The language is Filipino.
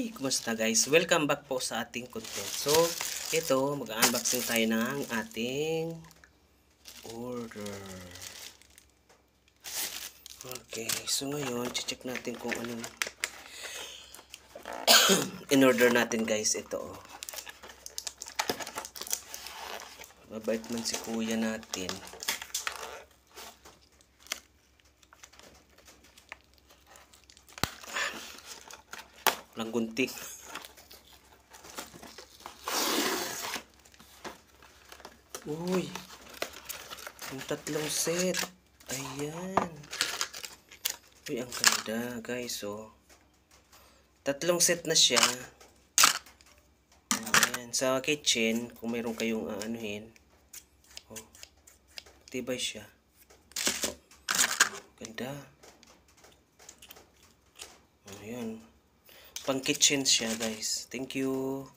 Hi! Kumusta guys? Welcome back po sa ating content. So, ito, mag-unboxing tayo ng ating order. Okay, so ngayon, check natin kung anong in-order natin guys. Ito, oh. Mabait man si kuya natin. Walang gunting. Uy, yung tatlong set. Ayan. Uy, ang ganda guys, oh. Tatlong set na siya. Ayan. Sa kitchen, kung mayroon kayong anuhin. Oh, tibay siya. Ganda. Ayan. Pang kitchen siya guys. Thank you.